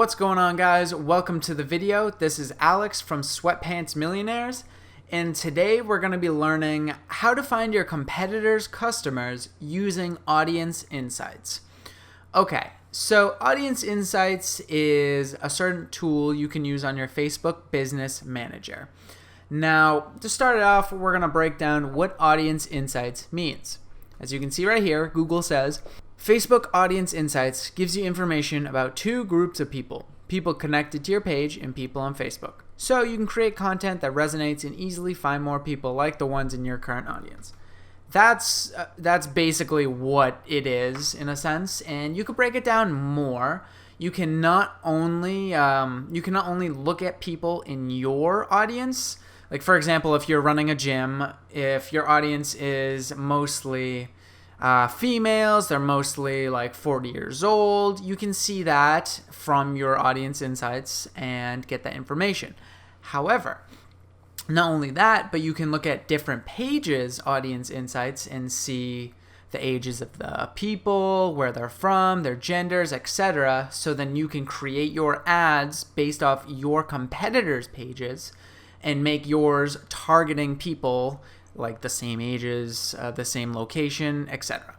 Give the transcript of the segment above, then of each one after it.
What's going on, guys? Welcome to the video. This is Alex from Sweatpants Millionaires, and today we're going to be learning how to find your competitors' customers using audience insights. Okay, so audience insights is a certain tool you can use on your Facebook Business Manager. Now, to start it off, we're going to break down what audience insights means. As you can see right here, Google says, Facebook Audience Insights gives you information about two groups of people connected to your page and people on Facebook. So you can create content that resonates and easily find more people like the ones in your current audience. That's basically what it is in a sense, and you could break it down more. You can not only look at people in your audience. Like, for example, if you're running a gym, if your audience is mostly females, they're mostly like 40 years old, you can see that from your audience insights and get that information. However, not only that, but you can look at different pages' audience insights and see the ages of the people, where they're from, their genders, etc. So then you can create your ads based off your competitors' pages and make yours targeting people like the same ages, the same location, etc.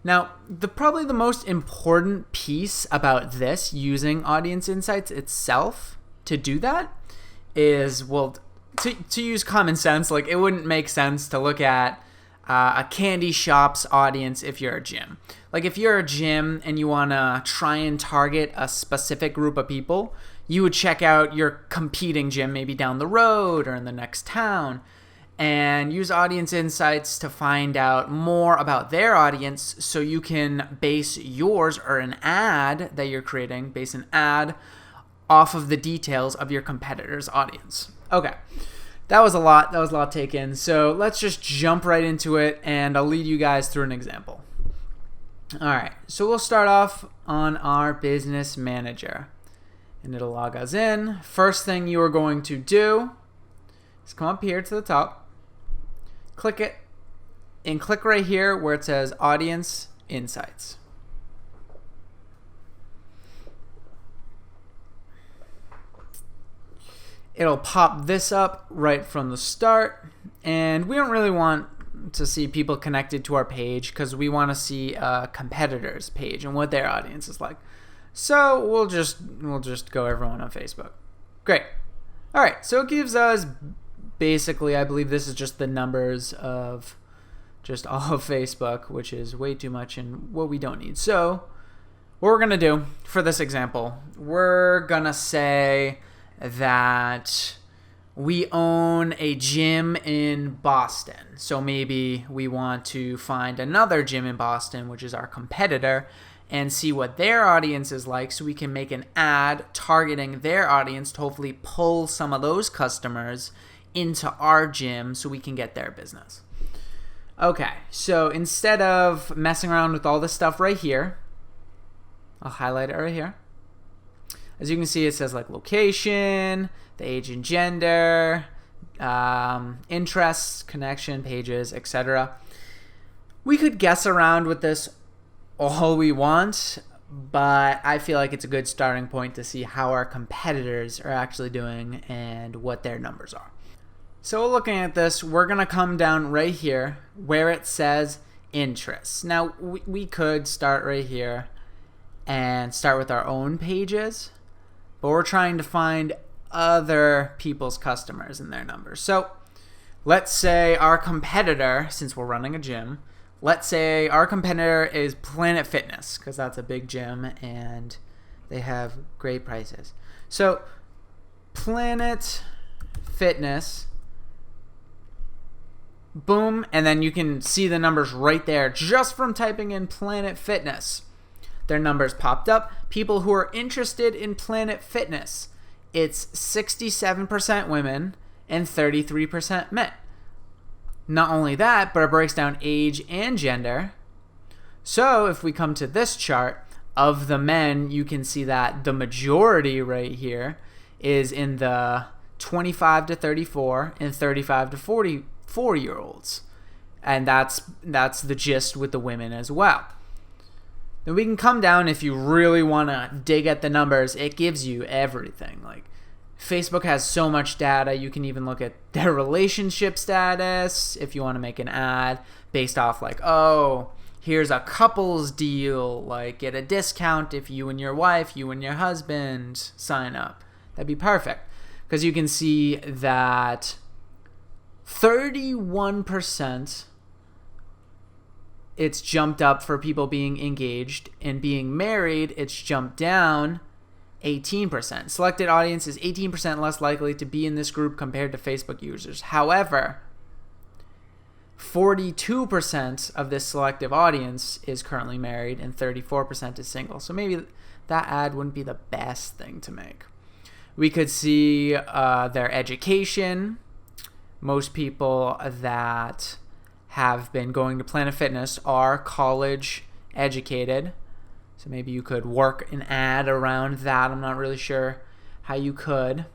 Now, probably the most important piece about this, using audience insights itself to do that, is, well, to use common sense. Like, it wouldn't make sense to look at a candy shop's audience if you're a gym. Like, if you're a gym and you want to try and target a specific group of people, you would check out your competing gym maybe down the road or in the next town, and use audience insights to find out more about their audience so you can base yours, or an ad that you're creating, base an ad off of the details of your competitor's audience. Okay, that was a lot taken, so let's just jump right into it, and I'll lead you guys through an example. Alright, so we'll start off on our business manager, and it'll log us in. First thing you are going to do is come up here to the top, click it, and click right here where it says Audience Insights. It'll pop this up right from the start, and we don't really want to see people connected to our page because we want to see a competitor's page and what their audience is like. So we'll just go everyone on Facebook. Great. All right, so it gives us basically, I believe this is just the numbers of just all of Facebook, which is way too much and what we don't need. So what we're going to do for this example, we're going to say that we own a gym in Boston. So maybe we want to find another gym in Boston, which is our competitor, and see what their audience is like, so we can make an ad targeting their audience to hopefully pull some of those customers into our gym so we can get their business. Okay, so instead of messing around with all this stuff right here, I'll highlight it right here. As you can see, it says like location, the age and gender, interests, connection, pages, etc. We could guess around with this all we want, but I feel like it's a good starting point to see how our competitors are actually doing and what their numbers are. So looking at this, we're going to come down right here where it says interests. Now, we could start right here and start with our own pages, but we're trying to find other people's customers and their numbers. So let's say our competitor, since we're running a gym, let's say our competitor is Planet Fitness, because that's a big gym and they have great prices. So Planet Fitness, boom, and then you can see the numbers right there just from typing in Planet Fitness. Their numbers popped up. People who are interested in Planet Fitness, it's 67% women and 33% men. Not only that, but it breaks down age and gender. So if we come to this chart, of the men, you can see that the majority right here is in the 25 to 34 and 35 to 44-year-olds. And that's the gist with the women as well. Then we can come down if you really want to dig at the numbers. It gives you everything. Like Facebook has so much data. You can even look at their relationship status if you want to make an ad based off like, oh, here's a couples deal. Like get a discount if you and your wife, you and your husband sign up. That'd be perfect. Because you can see that 31% it's jumped up for people being engaged, and being married, it's jumped down 18%. Selected audience is 18% less likely to be in this group compared to Facebook users. However, 42% of this selective audience is currently married and 34% is single. So maybe that ad wouldn't be the best thing to make. We could see their education. Most people that have been going to Planet Fitness are college educated. So maybe you could work an ad around that. I'm not really sure how you could.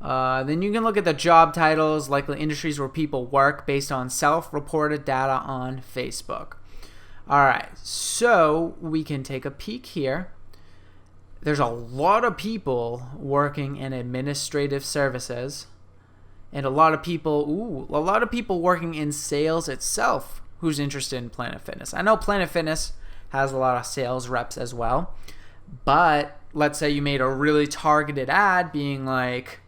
Then you can look at the job titles, likely industries where people work based on self-reported data on Facebook. All right, so we can take a peek here. There's a lot of people working in administrative services. And a lot of people working in sales itself who's interested in Planet Fitness. I know Planet Fitness has a lot of sales reps as well, but let's say you made a really targeted ad being like,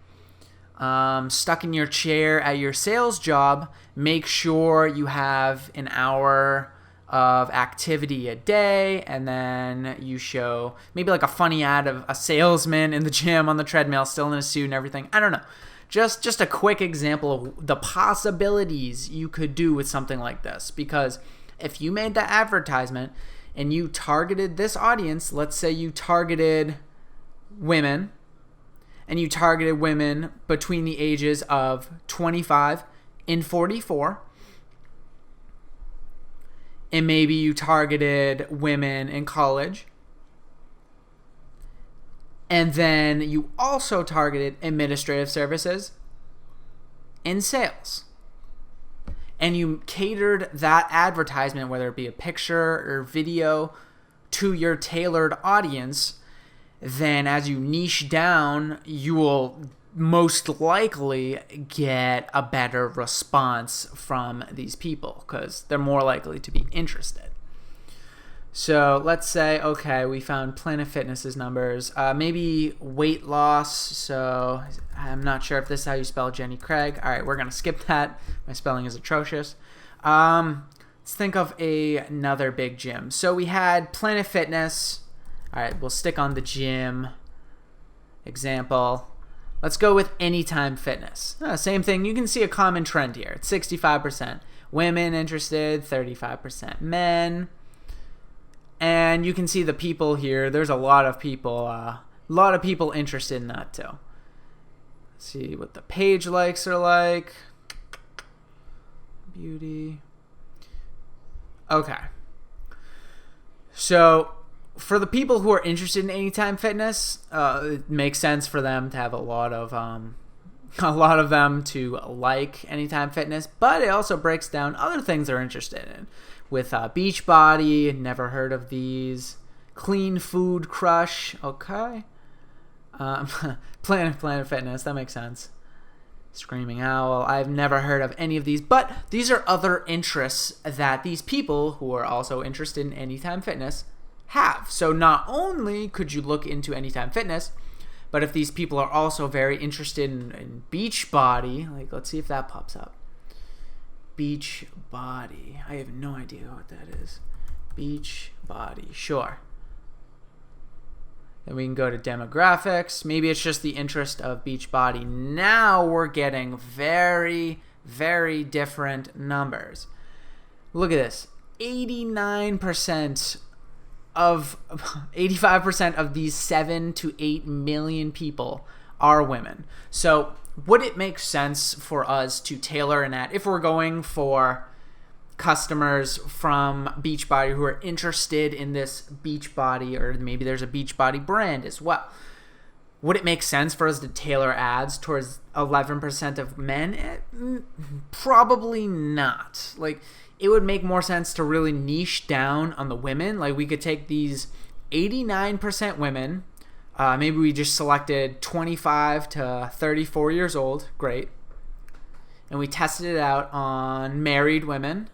stuck in your chair at your sales job, make sure you have an hour of activity a day, and then you show maybe like a funny ad of a salesman in the gym on the treadmill still in a suit and everything. I don't know. Just a quick example of the possibilities you could do with something like this. Because if you made that advertisement and you targeted this audience, let's say you targeted women, and you targeted women between the ages of 25 and 44, and maybe you targeted women in college, and then you also targeted administrative services and sales. And you catered that advertisement, whether it be a picture or video, to your tailored audience. Then as you niche down, you will most likely get a better response from these people because they're more likely to be interested. So let's say, okay, we found Planet Fitness's numbers. Maybe weight loss. So I'm not sure if this is how you spell Jenny Craig. All right, we're going to skip that. My spelling is atrocious. Let's think of another big gym. So we had Planet Fitness. All right, we'll stick on the gym example. Let's go with Anytime Fitness. Same thing. You can see a common trend here. It's 65% women interested, 35% men. And you can see the people here. There's a lot of people interested in that too. Let's see what the page likes are like. Beauty. Okay. So for the people who are interested in Anytime Fitness, it makes sense for them to have a lot of them to like Anytime Fitness, but it also breaks down other things they're interested in. With Beachbody, never heard of these. Clean Food Crush, okay. Planet Fitness, that makes sense. Screaming Owl, I've never heard of any of these, but these are other interests that these people who are also interested in Anytime Fitness have. So not only could you look into Anytime Fitness, but if these people are also very interested in Beachbody, like let's see if that pops up. Beachbody. I have no idea what that is. Beachbody. Sure. Then we can go to demographics. Maybe it's just the interest of Beachbody. Now we're getting very, very different numbers. Look at this. 85% of these 7 to 8 million people are women. So would it make sense for us to tailor an ad if we're going for customers from Beachbody who are interested in this Beachbody, or maybe there's a Beachbody brand as well? Would it make sense for us to tailor ads towards 11% of men? Probably not. Like, it would make more sense to really niche down on the women. Like we could take these 89% women, maybe we just selected 25 to 34 years old, great, and we tested it out on married women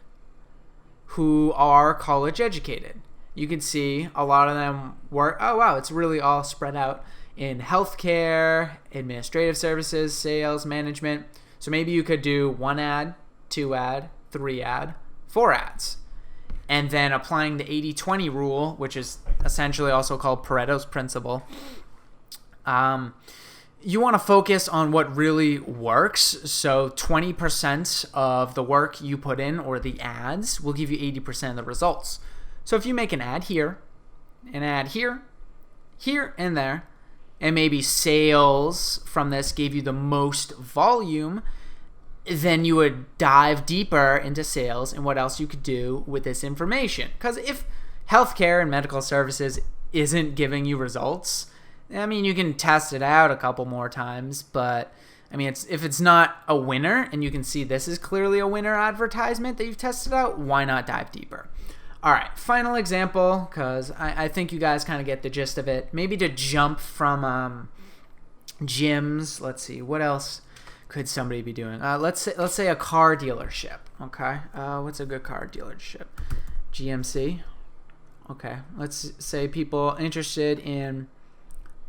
who are college educated. You can see a lot of them work, oh wow, it's really all spread out in healthcare, administrative services, sales, management. So maybe you could do 1 ad, 2 ad, 3 ad, 4 ads. And then applying the 80-20 rule, which is essentially also called Pareto's principle, you want to focus on what really works. So 20% of the work you put in, or the ads, will give you 80% of the results. So if you make an ad here, here, and there, and maybe sales from this gave you the most volume, then you would dive deeper into sales and what else you could do with this information. Because if healthcare and medical services isn't giving you results, I mean, you can test it out a couple more times, but I mean, if it's not a winner and you can see this is clearly a winner advertisement that you've tested out, why not dive deeper? All right, final example, because I think you guys kind of get the gist of it. Maybe to jump from gyms, let's see, what else could somebody be doing? Let's say a car dealership, okay? What's a good car dealership? GMC, okay. Let's say people interested in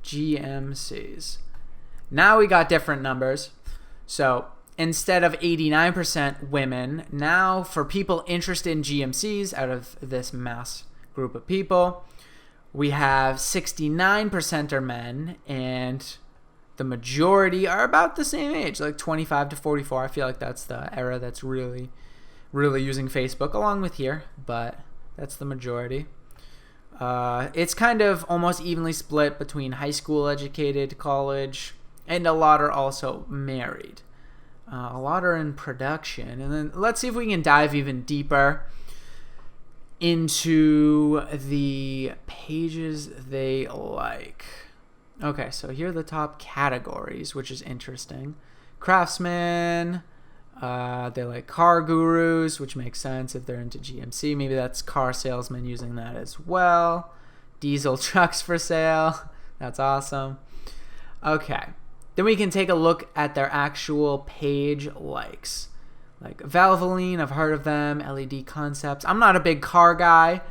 GMCs. Now we got different numbers. So instead of 89% women, now for people interested in GMCs out of this mass group of people, we have 69% are men, and the majority are about the same age, like 25 to 44. I feel like that's the era that's really using Facebook, along with here, but that's the majority. It's kind of almost evenly split between high school educated, college, and a lot are also married. A lot are in production. And then let's see if we can dive even deeper into the pages they like. Okay, so here are the top categories, which is interesting. Craftsmen, they like car gurus, which makes sense if they're into GMC. Maybe that's car salesmen using that as well. Diesel trucks for sale. That's awesome. Okay. Then we can take a look at their actual page likes. Like Valvoline, I've heard of them. LED Concepts. I'm not a big car guy,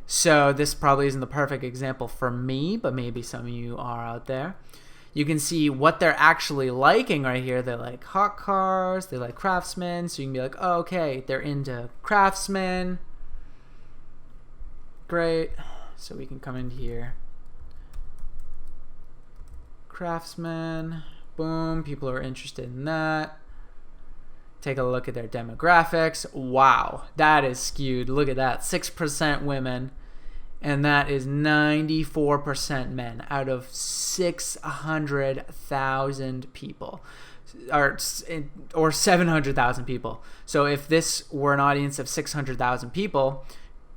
so this probably isn't the perfect example for me, but maybe some of you are out there. You can see what they're actually liking right here. They like hot cars. They like Craftsmen. So you can be like, oh, okay, they're into Craftsmen. Great. So we can come into here. Craftsmen. Boom. People are interested in that. Take a look at their demographics. Wow. That is skewed. Look at that. 6% women. And that is 94% men out of 600,000 people, or 700,000 people. So if this were an audience of 600,000 people,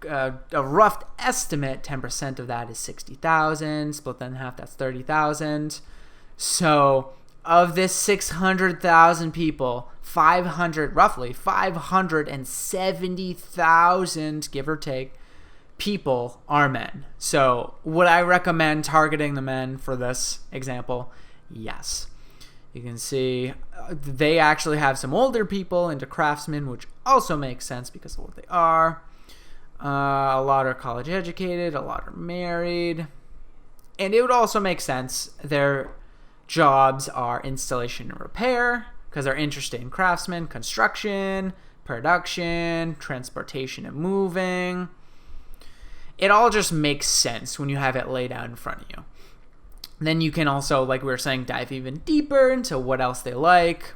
a rough estimate, 10% of that is 60,000. Split that in half, that's 30,000. So of this 600,000 people, roughly 570,000, give or take, people are men. So would I recommend targeting the men for this example? Yes. You can see they actually have some older people into Craftsmen, which also makes sense because of what they are. A lot are college educated, a lot are married, and it would also make sense their jobs are installation and repair because they're interested in Craftsmen, construction, production, transportation and moving. It all just makes sense when you have it laid out in front of you. Then you can also, like we were saying, dive even deeper into what else they like.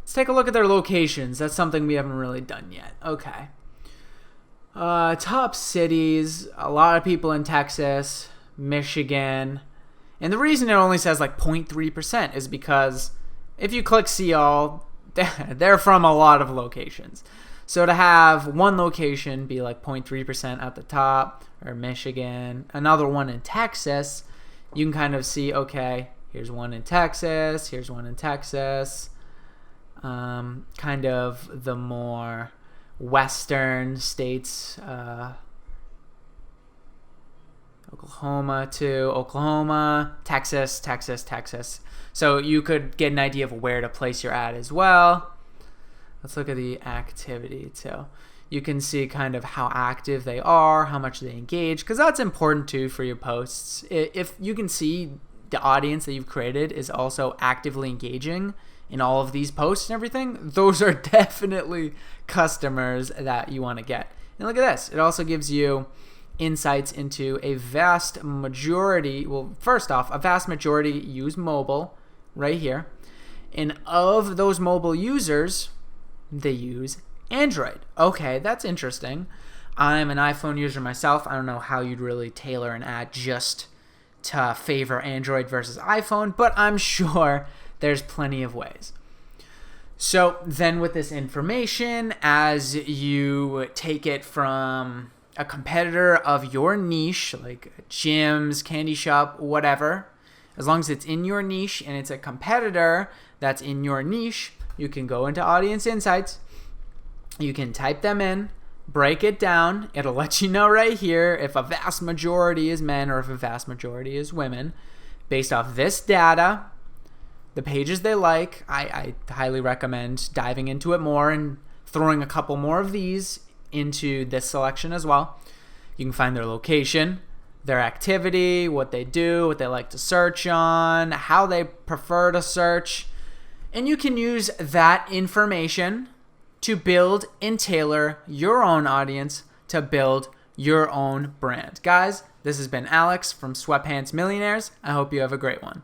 Let's take a look at their locations. That's something we haven't really done yet. Okay. Top cities, a lot of people in Texas, Michigan. And the reason it only says like 0.3% is because if you click see all, they're from a lot of locations. So to have one location be like 0.3% at the top, or Michigan, another one in Texas, you can kind of see, okay, here's one in Texas, here's one in Texas. Kind of the more western states, Oklahoma, Texas. So you could get an idea of where to place your ad as well. Let's look at the activity too. You can see kind of how active they are, how much they engage, because that's important too for your posts. If you can see the audience that you've created is also actively engaging in all of these posts and everything, those are definitely customers that you want to get. And look at this. It also gives you insights into a vast majority. Well, first off, a vast majority use mobile right here. And of those mobile users, they use Android. Okay, that's interesting. I'm an iPhone user myself. I don't know how you'd really tailor an ad just to favor Android versus iPhone, but I'm sure there's plenty of ways. So then with this information, as you take it from a competitor of your niche, like gyms, candy shop, whatever, as long as it's in your niche and it's a competitor that's in your niche, you can go into Audience Insights. You can type them in, break it down. It'll let you know right here if a vast majority is men or if a vast majority is women. Based off this data, the pages they like, I highly recommend diving into it more and throwing a couple more of these into this selection as well. You can find their location, their activity, what they do, what they like to search on, how they prefer to search, and you can use that information to build and tailor your own audience to build your own brand. Guys, this has been Alex from Sweatpants Millionaires. I hope you have a great one.